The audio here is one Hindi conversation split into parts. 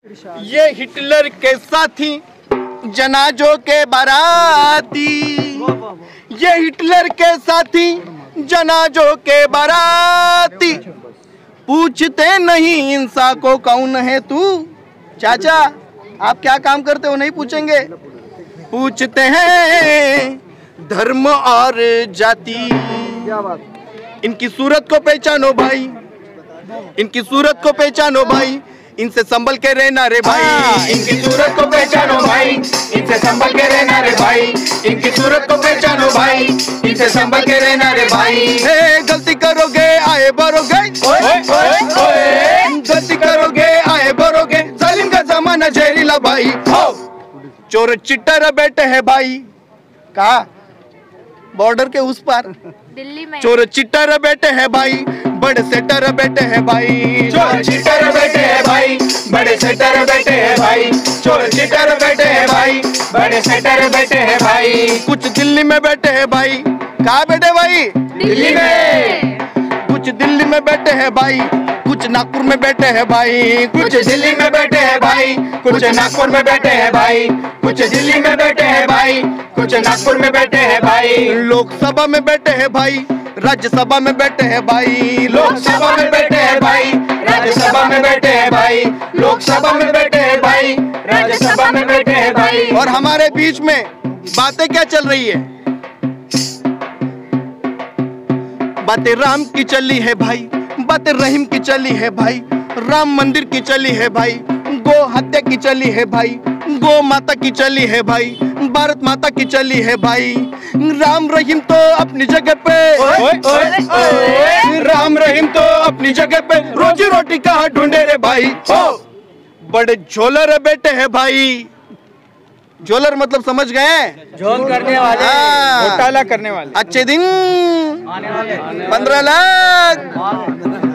ये हिटलर के साथी जनाजों के बाराती, ये हिटलर के साथी जनाजों के बाराती, पूछते नहीं इंसान को कौन है तू। चाचा आप क्या काम करते हो नहीं पूछेंगे, पूछते हैं धर्म और जाति। इनकी सूरत को पहचानो भाई, इनकी सूरत को पहचानो भाई, इनसे संभल के रहना रे भाई। इनकी सूरत को पहचानो भाई, इनसे संभल के रहना रे भाई। इनकी सूरत को पहचानो भाई, इनसे संभल के रहना रे भाई। गलती करोगे आए बरोगे, गलती करोगे आए बरोगे, जालिम का जमाना जहरीला भाई। चोर चिट्टर बैठे हैं भाई, कहा बॉर्डर के उस पार दिल्ली में। चोर चिट्टर बैठे हैं भाई, बड़े सेटर बैठे हैं भाई। चोर चिट्टर बैठे हैं भाई, बड़े सेटर बैठे हैं भाई। चोर चिट्टर बैठे हैं भाई, बड़े सेटर बैठे हैं भाई। कुछ दिल्ली में बैठे हैं भाई, कहाँ बैठे भाई? दिल्ली में। कुछ दिल्ली में बैठे हैं भाई, कुछ नागपुर में बैठे हैं भाई। कुछ दिल्ली में बैठे हैं भाई, कुछ नागपुर में बैठे हैं भाई। कुछ दिल्ली में बैठे हैं भाई, कुछ नागपुर में बैठे हैं भाई। लोकसभा में बैठे हैं भाई, राज्यसभा में बैठे हैं भाई। लोकसभा में बैठे हैं भाई, राज्यसभा में बैठे हैं भाई। लोकसभा में बैठे हैं भाई, राज्यसभा में बैठे हैं भाई। और हमारे बीच में बातें क्या चल रही है? बातें राम की चली है भाई, बातें रहीम की चली है भाई, राम मंदिर की चली है भाई, गो हत्या की चली है भाई, गो माता की चली है भाई, भारत माता की चली है भाई। राम रहीम तो अपनी जगह पे, राम रहीम तो अपनी जगह पे, रोजी रोटी कहाँ ढूंढे रे भाई। बड़े झोलर बैठे हैं भाई, झोलर मतलब समझ गए, झोल करने वाले, घोटाला करने वाले। अच्छे दिन 15 लाख।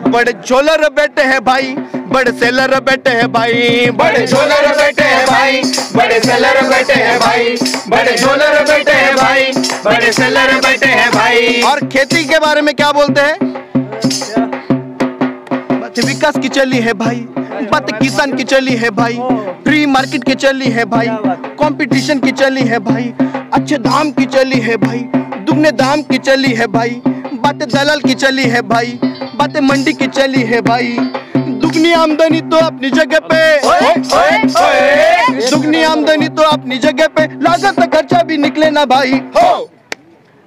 बड़े झोलर बैठे हैं भाई, बड़े सेलर बैठे हैं भाई। बड़े झोलर बैठे हैं भाई, बड़े सेलर बैठे हैं भाई। बड़े झोलर बैठे हैं भाई, बड़े सेलर बैठे हैं भाई। और खेती के बारे में क्या बोलते हैं? बातें विकास की चली है भाई, बातें किसान की चली है भाई, फ्री मार्केट की चली है भाई, कंपटीशन की चली है भाई, अच्छे दाम की चली है भाई, दुगने दाम की चली है भाई, बातें दलाल की चली है भाई, बातें मंडी की चली है भाई। दुगनी आमदनी तो अपनी जगह पे, दुगनी आमदनी तो अपनी जगह पे, लागत खर्चा भी निकले ना भाई।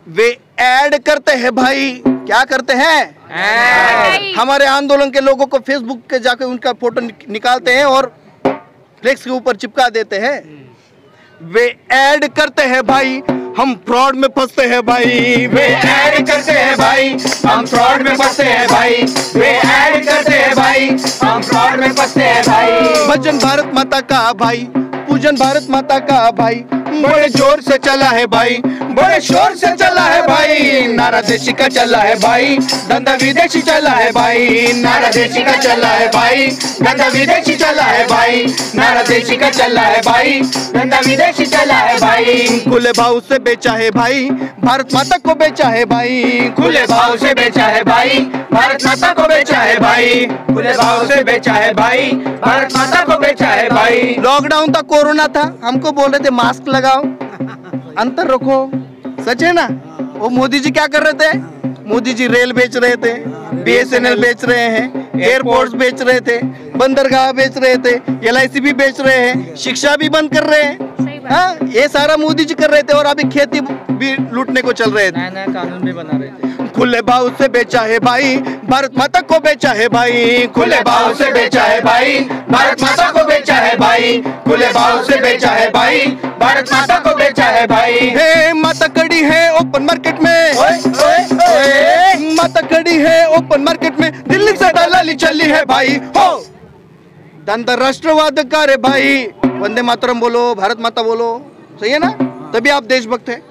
वे ऐड करते हैं भाई, क्या करते हैं? हमारे आंदोलन के लोगों को फेसबुक के जाकर उनका फोटो निकालते हैं और फ्लेक्स के ऊपर चिपका देते हैं। वे ऐड करते हैं भाई, हम फ्रॉड में फंसते हैं भाई। वे ऐड करते हैं भाई, हम फ्रॉड में फंसते हैं भाई। वे ऐड करते हैं भाई, हम फ्रॉड में फंसते हैं भाई। भजन भारत माता का भाई, पूजन भारत माता का भाई, बड़े जोर से चला है भाई, बड़े शोर से चला है भाई। नारा देशी का चला है भाई, धंधा विदेशी चला है भाई। नारा देशी का चला है भाई, धंधा विदेशी चला है भाई। नारा देशी का चला है भाई, धंधा विदेशी चला है भाई। खुले भाव से बेचा है भाई, भारत माता को बेचा है भाई। खुले भाव से बेचा है भाई, भारत माता को बेचा है भाई। खुले भाव से बेचा है भाई, भारत माता को बेचा है भाई। लॉकडाउन था, कोरोना था, हमको बोल रहे थे मास्क लगाओ, अंतर रखो, सच है ना? वो मोदी जी क्या कर रहे थे? मोदी जी रेल बेच रहे थे, BSNL बेच रहे हैं, एयरपोर्ट्स बेच रहे थे, बंदरगाह बेच रहे थे, LIC भी बेच रहे हैं, शिक्षा भी बंद कर रहे हैं। हाँ, ये सारा मोदी जी कर रहे थे और अभी खेती भी लूटने को चल रहे थे। नया कानून भी बना रहे थे। खुले भाव से बेचा है भाई, भारत माता को बेचा है भाई। खुले भाव से बेचा है भाई, भारत माता को बेचा है भाई। खुले भाव से बेचा है भाई, भारत माता को बेचा है भाई। हे माता कड़ी है ओपन मार्केट में, माता कड़ी है ओपन मार्केट में, दिल्ली से दलाली चली है भाई। हो धंधा राष्ट्रवाद का रे भाई, वंदे मातरम बोलो, भारत माता बोलो, सही है ना? तभी आप देशभक्त है।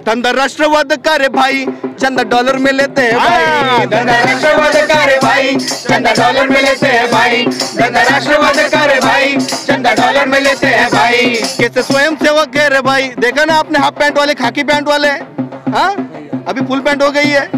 धंधा राष्ट्रवाद का रे भाई, चंदा डॉलर में लेते हैं भाई। धंधा राष्ट्रवाद का रे भाई, चंदा डॉलर में लेते हैं भाई। धंधा राष्ट्रवाद का रे भाई, चंदा डॉलर में लेते हैं भाई। कैसे स्वयं सेवक है रे भाई, देखा ना आपने, हाफ पैंट वाले खाकी पैंट वाले, हाँ अभी फुल पैंट हो गई है।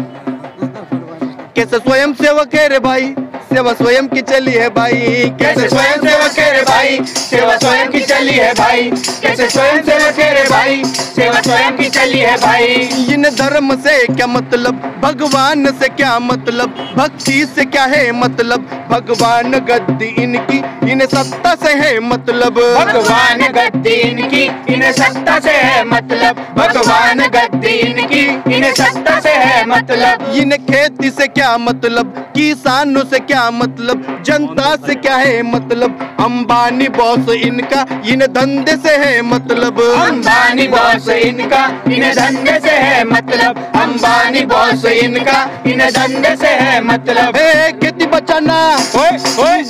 कैसे स्वयं सेवक है रे भाई, सेवा स्वयं की चली है भाई। कैसे स्वयं सेवक है रे भाई, सेवा स्वयं की चली है भाई, कैसे स्वयं सेवक है रे भाई, सेवा स्वयं की चली है भाई। इन्हें धर्म से क्या मतलब, भगवान से क्या मतलब, भक्ति से क्या है मतलब, भगवान गद्दी इनकी इन्हें सत्ता से है मतलब, भगवान गद्दी इनकी इन्हें सत्ता से है मतलब, भगवान गद्दी इनकी इन्हें सत्ता से है मतलब। इन्हें खेती से क्या मतलब, किसानों से क्या मतलब, जनता से क्या है मतलब, अंबानी बॉस इनका इन्हें धंधे से है मतलब, अंबानी बॉस इनका इन्हें धंधे से है मतलब, अंबानी बॉस इनका इन्हें धंधे से है मतलब। खेती बचाना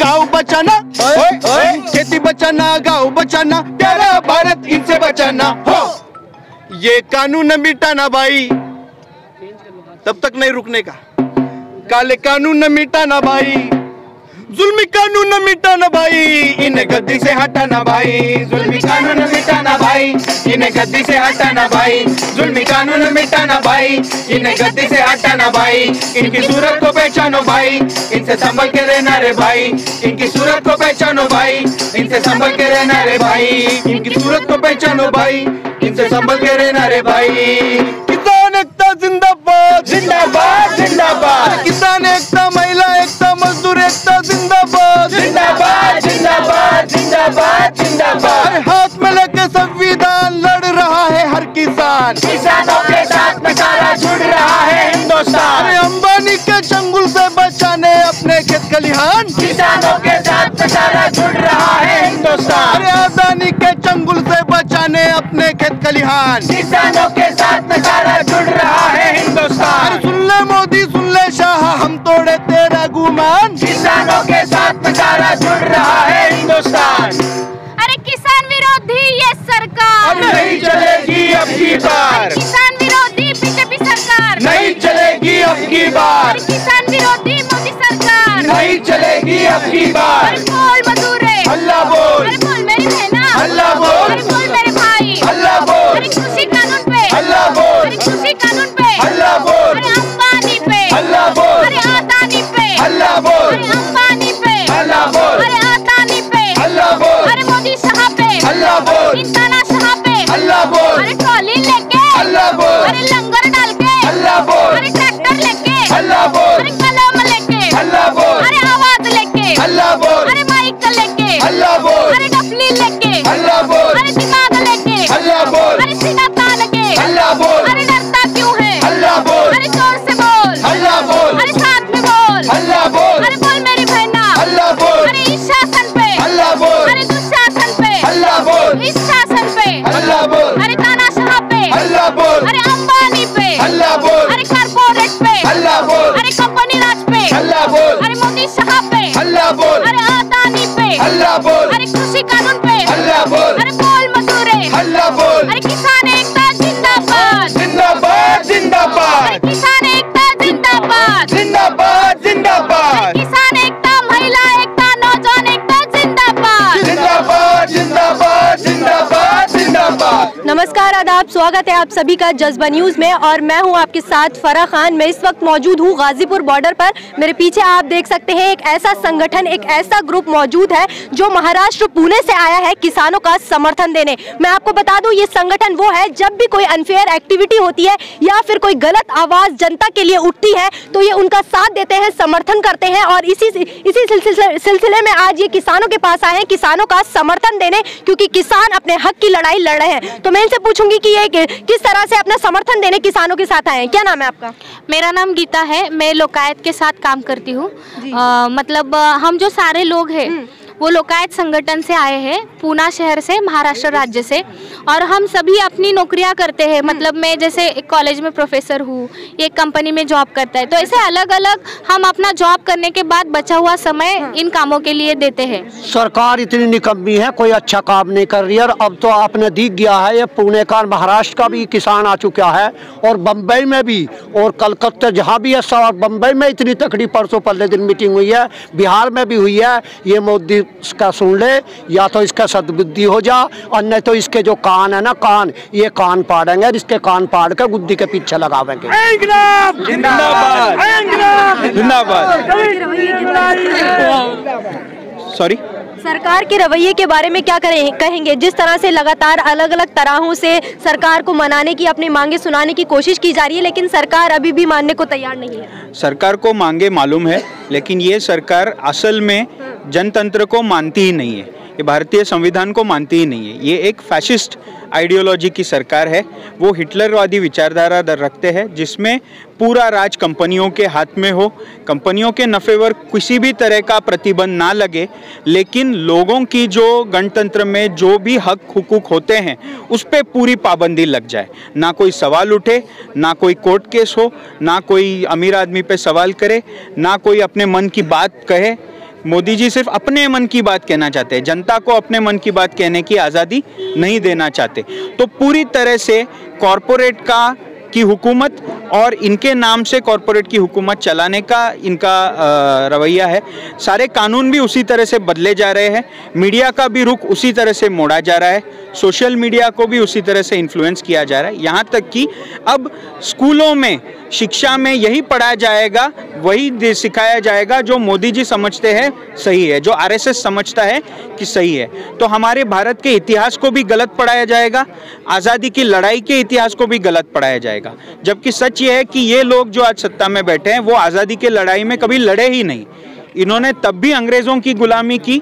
गाँव बचाना, खेती बचाना गाँव बचाना, प्यारा भारत इनसे बचाना हो। ये कानून मिटाना भाई, तब तक नहीं रुकने का, काले कानून मिटाना भाई, जुल्मी कानून मिटाना भाई, इन्हें गद्दी से हटाना भाई, जुल्मी कानून मिटाना भाई, इन्हें गद्दी से हटाना भाई, जुल्मी कानून मिटाना भाई, इन्हें गद्दी से हटाना भाई। इनकी सूरत को पहचानो भाई, इनसे संभल के रहना रे भाई, इनकी सूरत को पहचानो भाई, इनसे संभल के रहना रे भाई, इनकी सूरत को पहचानो भाई, इनसे संभल के रहना रे भाई। किसान एकता जिंदाबाद जिंदाबाद जिंदाबाद, किसान एकता, महिला एकता, मजदूर एकता जिंदाबाद जिंदाबाद जिंदाबाद जिंदाबाद जिंदाबाद। हाथ में लेके संविधान लड़ रहा है हर किसान, किसानों के साथ में सारा जुड़ रहा है हिंदुस्तान। अंबानी के चंगुल से बचाने अपने खेत खलिहान, किसानों के साथ में सारा जुड़ रहा है हिंदुस्तान। अदानी के चंगुल से बचाने अपने खेत खलिहान, किसानों के साथ में सारा जुड़ रहा है हिंदुस्तान। सुन ले मोदी सुन ले शाह, हम तोड़े तेरा गुमान, किसानों के साथ में सारा जुड़ रहा है हिंदुस्तान। अरे किसान विरोधी ये सरकार नहीं चलेगी अब की बार, किसान विरोधी बीजेपी सरकार नहीं चलेगी अब की बार, किसान विरोधी मोदी सरकार नहीं चलेगी अब की बार। बोल मजदूरे अल्लाह बोल, अरे बोल मेरी बहना, अल्लाह बोल, अरे बोल मेरे भाई, अल्लाह बोल, अरे कृषि कानून पे, अल्लाह बोल, अरे कृषि कानून पे, अल्लाह बोल, अरे अंबानी पे, अल्लाह बोल, अरे अदानी पे, अल्लाह बोल, अरे अंबानी पे, अल्लाह बोल, अरे अदानी पे, अल्लाह बोल, अरे मोदी साहब पे, अल्लाह बोल, इन तानाशाह पे, अल्लाह बोल, अरे ट्रॉली लेके, अल्लाह बोल, अरे लंगर डाल के, अल्लाह बोल, अरे ट्रैक्टर लेके, अल्लाह बोल, अरे कलम लेके, अल्लाह बोल, अरे आवाज लेके, अल्लाह बोल, अरे माइक लेके, अल्लाह बोल, अरे डफली लेके, अल्लाह बोल, अरे दिमाग लेके, अल्लाह बोल, अरे सीना तान के, अल्लाह बोल, अरे डरता क्यों है, अल्लाह बोल, अरे जोर से बोल, अल्लाह बोल, अरे साथ में बोल, अल्लाह बोल, अरे बोल मेरी बहना, अल्लाह बोल, अरे इस शासन पे, अल्लाह बोल, अरे दुशासन पे, अल्लाह बोल, इस शासन पे, अल्लाह बोल, अरे तानाशाह पे, अल्लाह बोल, अरे अंबानी पे, अल्लाह बोल, अरे कारपोरेट पे, अल्लाह बोल, अरे कंपनी राज पे, अल्लाह बोल, अरे मोदी साहब पे, अल्लाह बोल, अरे अदानी पे, अल्लाह बोल, अरे कृषि कानून पे, अल्लाह बोल, अरे बोल मजदूरे, अल्लाह बोल, अरे किसान एकता जिंदाबाद, जिंदाबाद जिंदाबाद, अरे किसान एकता जिंदाबाद, जिंदाबाद जिंदाबाद, किसान एकता, महिला एकता, नौजवान एकता जिंदाबाद। जिंदाबाद जिंदाबाद जिंदाबाद जिंदाबाद। नमस्कार, आदाब, स्वागत है आप सभी का जज्बा न्यूज में और मैं हूं आपके साथ फराह खान। मैं इस वक्त मौजूद हूं गाजीपुर बॉर्डर पर। मेरे पीछे आप देख सकते हैं एक ऐसा संगठन, एक ऐसा ग्रुप मौजूद है जो महाराष्ट्र पुणे से आया है किसानों का समर्थन देने। मैं आपको बता दूं ये संगठन वो है जब भी कोई अनफेयर एक्टिविटी होती है या फिर कोई गलत आवाज जनता के लिए उठती है तो ये उनका साथ देते हैं, समर्थन करते हैं और इसी सिलसिले में आज ये किसानों के पास आए हैं किसानों का समर्थन देने, क्योंकि किसान अपने हक की लड़ाई लड़ रहे हैं। तो मैं इनसे पूछूंगी कि ये किस तरह से अपना समर्थन देने किसानों के साथ आए हैं। क्या नाम है आपका? मेरा नाम गीता है, मैं लोकायत के साथ काम करती हूँ। मतलब हम जो सारे लोग हैं वो लोकायत संगठन से आए हैं, पूना शहर से, महाराष्ट्र राज्य से, और हम सभी अपनी नौकरियां करते हैं। मतलब मैं जैसे एक कॉलेज में प्रोफेसर हूँ, एक कंपनी में जॉब करता है, तो ऐसे अलग अलग हम अपना जॉब करने के बाद बचा हुआ समय इन कामों के लिए देते हैं। सरकार इतनी निकम्मी है, कोई अच्छा काम नहीं कर रही है। और अब तो आपने दिख गया है, ये पुणे का, महाराष्ट्र का भी किसान आ चुका है और बम्बई में भी और कलकत्ता जहाँ भी है सब। बम्बई में इतनी तकड़ी परसों पहले दिन मीटिंग हुई है, बिहार में भी हुई है। ये मोदी इसका सुन ले, या तो इसका सद्बुद्धि हो जा और नहीं तो इसके जो कान है ना, कान, ये कान पाड़ेंगे, इसके कान पाड़ कर गुद्दी के पीछे लगावेंगे। जिंदाबाद जिंदाबाद। सॉरी सरकार के रवैये के बारे में क्या कहेंगे? जिस तरह से लगातार अलग अलग तरहों से सरकार को मनाने की, अपनी मांगे सुनाने की कोशिश की जा रही है, लेकिन सरकार अभी भी मानने को तैयार नहीं है। सरकार को मांगे मालूम है, लेकिन ये सरकार असल में जनतंत्र को मानती ही नहीं है, ये भारतीय संविधान को मानती ही नहीं है। ये एक फैशिस्ट आइडियोलॉजी की सरकार है। वो हिटलरवादी विचारधारा रखते हैं, जिसमें पूरा राज कंपनियों के हाथ में हो, कंपनियों के नफ़े पर किसी भी तरह का प्रतिबंध ना लगे, लेकिन लोगों की जो गणतंत्र में जो भी हक हुकूक होते हैं उस पर पूरी पाबंदी लग जाए। ना कोई सवाल उठे, ना कोई कोर्ट केस हो, ना कोई अमीर आदमी पे सवाल करे, ना कोई अपने मन की बात कहे। मोदी जी सिर्फ अपने मन की बात कहना चाहते हैं, जनता को अपने मन की बात कहने की आज़ादी नहीं देना चाहते। तो पूरी तरह से कॉरपोरेट की हुकूमत और इनके नाम से कॉरपोरेट की हुकूमत चलाने का इनका रवैया है। सारे कानून भी उसी तरह से बदले जा रहे हैं, मीडिया का भी रुख उसी तरह से मोड़ा जा रहा है, सोशल मीडिया को भी उसी तरह से इन्फ्लुएंस किया जा रहा है। यहाँ तक कि अब स्कूलों में शिक्षा में यही पढ़ाया जाएगा, वही सिखाया जाएगा जो मोदी जी समझते हैं सही है, जो आरएसएस समझता है कि सही है। तो हमारे भारत के इतिहास को भी गलत पढ़ाया जाएगा, आज़ादी की लड़ाई के इतिहास को भी गलत पढ़ाया जाएगा। जबकि सच ये है कि ये लोग जो आज सत्ता में बैठे हैं वो आज़ादी की लड़ाई में कभी लड़े ही नहीं। इन्होंने तब भी अंग्रेज़ों की गुलामी की,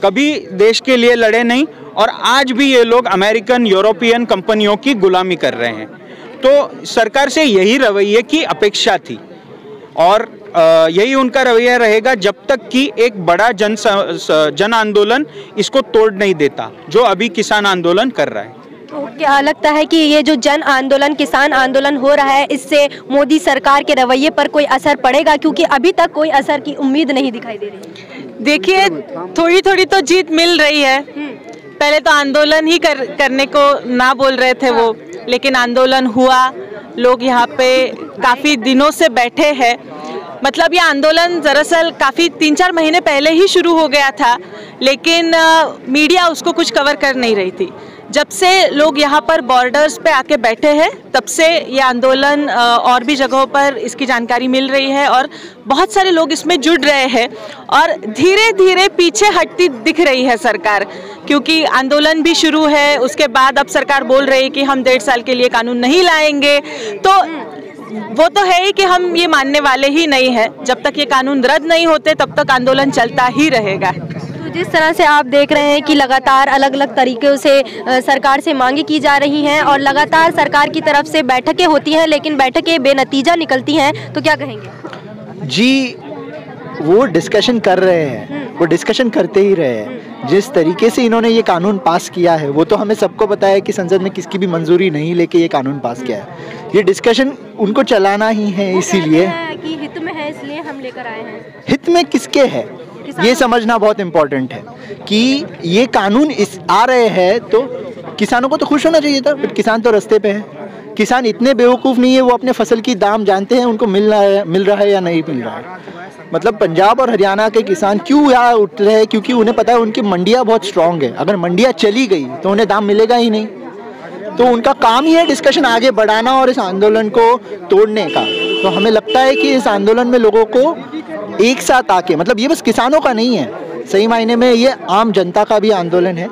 कभी देश के लिए लड़े नहीं, और आज भी ये लोग अमेरिकन यूरोपियन कंपनियों की गुलामी कर रहे हैं। तो सरकार से यही रवैये की अपेक्षा थी और यही उनका रवैया रहेगा जब तक कि एक बड़ा जन आंदोलन इसको तोड़ नहीं देता, जो अभी किसान आंदोलन कर रहा है। तो क्या लगता है कि ये जो जन आंदोलन, किसान आंदोलन हो रहा है, इससे मोदी सरकार के रवैये पर कोई असर पड़ेगा? क्योंकि अभी तक कोई असर की उम्मीद नहीं दिखाई दे रही। देखिए, थोड़ी थोड़ी तो जीत मिल रही है। पहले तो आंदोलन ही करने को ना बोल रहे थे वो, लेकिन आंदोलन हुआ, लोग यहाँ पे काफ़ी दिनों से बैठे हैं। मतलब ये आंदोलन दरअसल काफ़ी 3-4 महीने पहले ही शुरू हो गया था, लेकिन मीडिया उसको कुछ कवर कर नहीं रही थी। जब से लोग यहाँ पर बॉर्डर्स पे आके बैठे हैं, तब से ये आंदोलन और भी जगहों पर इसकी जानकारी मिल रही है और बहुत सारे लोग इसमें जुड़ रहे हैं और धीरे धीरे पीछे हटती दिख रही है सरकार, क्योंकि आंदोलन भी शुरू है। उसके बाद अब सरकार बोल रही है कि हम 1.5 साल के लिए कानून नहीं लाएंगे, तो वो तो है ही कि हम ये मानने वाले ही नहीं है। जब तक ये कानून रद्द नहीं होते तब तक आंदोलन चलता ही रहेगा। तो जिस तरह से आप देख रहे हैं कि लगातार अलग अलग तरीक़ों से सरकार से मांगे की जा रही हैं और लगातार सरकार की तरफ से बैठकें होती हैं, लेकिन बैठकें बेनतीजा निकलती हैं, तो क्या कहेंगे? जी, वो डिस्कशन कर रहे हैं, वो डिस्कशन करते ही रहे हैं। जिस तरीके से इन्होंने ये कानून पास किया है वो तो हमें सबको पता है कि संसद में किसकी भी मंजूरी नहीं लेके ये कानून पास किया है। ये डिस्कशन उनको चलाना ही है, इसीलिए कि हित में है, इसलिए हम लेकर आए हैं। हित में किसके है ये समझना बहुत इम्पोर्टेंट है कि ये कानून आ रहे हैं तो किसानों को तो खुश होना चाहिए था, बट किसान तो रास्ते पे है। किसान इतने बेवकूफ़ नहीं है, वो अपने फसल की दाम जानते हैं, उनको मिल रहा है या नहीं मिल रहा है। मतलब पंजाब और हरियाणा के किसान क्यों यहाँ उठ रहे हैं? क्योंकि उन्हें पता है उनकी मंडियाँ बहुत स्ट्रांग है। अगर मंडियाँ चली गई तो उन्हें दाम मिलेगा ही नहीं। तो उनका काम ही है डिस्कशन आगे बढ़ाना और इस आंदोलन को तोड़ने का। तो हमें लगता है कि इस आंदोलन में लोगों को एक साथ आके, मतलब ये बस किसानों का नहीं है, सही मायने में ये आम जनता का भी आंदोलन है,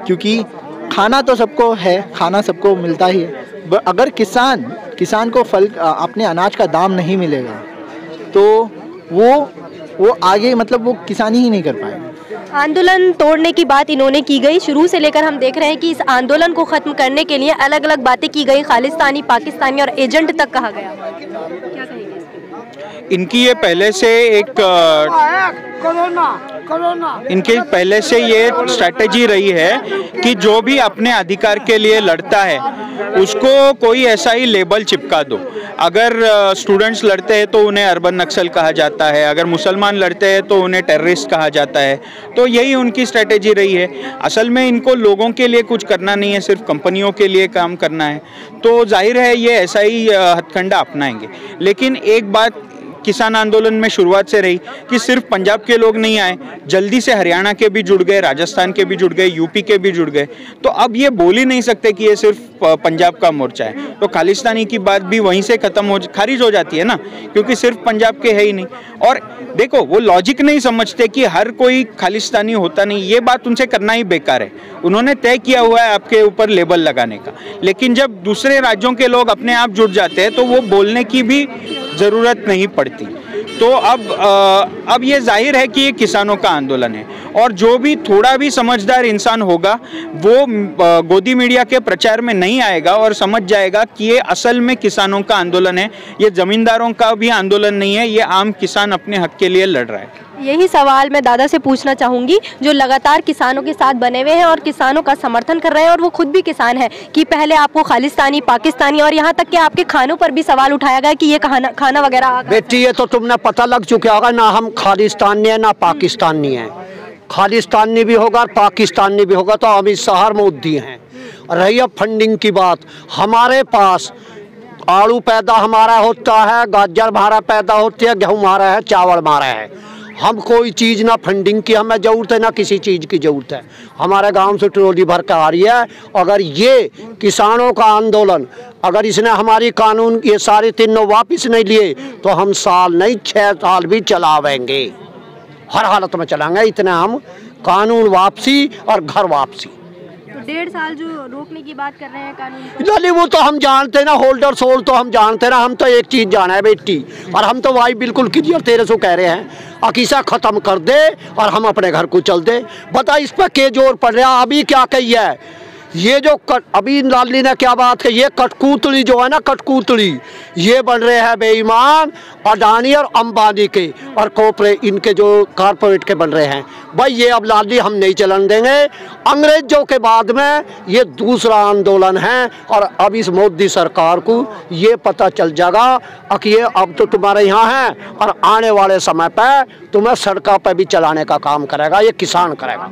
क्योंकि खाना तो सबको है, खाना सबको मिलता ही है। अगर किसान को फल अपने अनाज का दाम नहीं मिलेगा तो वो आगे मतलब वो किसानी ही नहीं कर पाएगा। आंदोलन तोड़ने की बात इन्होंने की गई, शुरू से लेकर हम देख रहे हैं कि इस आंदोलन को ख़त्म करने के लिए अलग अलग बातें की गई, खालिस्तानी, पाकिस्तानी और एजेंट तक कहा गया। क्या कहेंगे? इनकी ये पहले से एक इनके पहले से ये स्ट्रैटेजी रही है कि जो भी अपने अधिकार के लिए लड़ता है उसको कोई ऐसा ही लेबल चिपका दो। अगर स्टूडेंट्स लड़ते हैं तो उन्हें अर्बन नक्सल कहा जाता है, अगर मुसलमान लड़ते हैं तो उन्हें टेररिस्ट कहा जाता है। तो यही उनकी स्ट्रैटेजी रही है। असल में इनको लोगों के लिए कुछ करना नहीं है, सिर्फ कंपनियों के लिए काम करना है। तो जाहिर है ये ऐसा ही हथकंडा अपनाएंगे। लेकिन एक बात किसान आंदोलन में शुरुआत से रही कि सिर्फ पंजाब के लोग नहीं आए, जल्दी से हरियाणा के भी जुड़ गए, राजस्थान के भी जुड़ गए, यूपी के भी जुड़ गए। तो अब ये बोल ही नहीं सकते कि ये सिर्फ पंजाब का मोर्चा है। तो खालिस्तानी की बात भी वहीं से खारिज हो जाती है ना, क्योंकि सिर्फ पंजाब के है ही नहीं। और देखो, वो लॉजिक नहीं समझते कि हर कोई खालिस्तानी होता नहीं, ये बात उनसे करना ही बेकार है। उन्होंने तय किया हुआ है आपके ऊपर लेबल लगाने का, लेकिन जब दूसरे राज्यों के लोग अपने आप जुड़ जाते हैं तो वो बोलने की भी ज़रूरत नहीं पड़ती। तो अब ये जाहिर है कि ये किसानों का आंदोलन है, और जो भी थोड़ा भी समझदार इंसान होगा वो गोदी मीडिया के प्रचार में नहीं आएगा और समझ जाएगा कि ये असल में किसानों का आंदोलन है, ये जमींदारों का भी आंदोलन नहीं है, ये आम किसान अपने हक के लिए लड़ रहा है। यही सवाल मैं दादा से पूछना चाहूँगी, जो लगातार किसानों के साथ बने हुए हैं और किसानों का समर्थन कर रहे हैं, और वो खुद भी किसान है, कि पहले आपको खालिस्तानी, पाकिस्तानी और यहाँ तक कि आपके खानों पर भी सवाल उठाया गया कि ये खाना वगैरह। बेटी, ये तो तुमने पता लग चुका होगा ना, हम खालिस्तानी है ना पाकिस्तानी है। खालिस्तानी भी होगा और पाकिस्तानी भी होगा तो अमित शाह मोदी हैं। रही अब फंडिंग की बात, हमारे पास आलू पैदा हमारा होता है, गाजर हमारा पैदा होती है, गेहूँ हमारा है, चावल हमारा है। हम कोई चीज़ ना फंडिंग की हमें ज़रूरत है ना किसी चीज़ की ज़रूरत है। हमारे गांव से ट्रॉली भर कर आ रही है। अगर ये किसानों का आंदोलन, अगर इसने हमारी कानून ये सारे तीनों वापस नहीं लिए तो हम साल नहीं 6 साल भी चलावेंगे, हर हालत में चलाएंगे। इतना हम कानून वापसी और घर वापसी। तो 1.5 साल जो रोकने की बात कर रहे हैं कानून, वो तो हम जानते हैं ना, होल्डर सोल तो हम जानते हैं ना। हम तो एक चीज़ जाना है बेटी, और हम तो भाई बिल्कुल क्लियर तेरे से कह रहे हैं, अकीसा ख़त्म कर दे और हम अपने घर को चल दे। बता इस पर क्या जोर पड़ रहा है? अभी क्या कही है ये जो अभी लाली ने क्या बात कही, ये कठपुतली जो है ना, कठपुतली ये बन रहे हैं बेईमान अडानी और अंबानी के और कॉर्पोरेट, इनके जो कारपोरेट के बन रहे हैं। भाई ये अब लाली हम नहीं चलन देंगे। अंग्रेजों के बाद में ये दूसरा आंदोलन है, और अब इस मोदी सरकार को ये पता चल जाएगा कि ये अब तो तुम्हारे यहाँ है और आने वाले समय पर तुम्हें सड़कों पर भी चलाने का काम करेगा, ये किसान करेगा।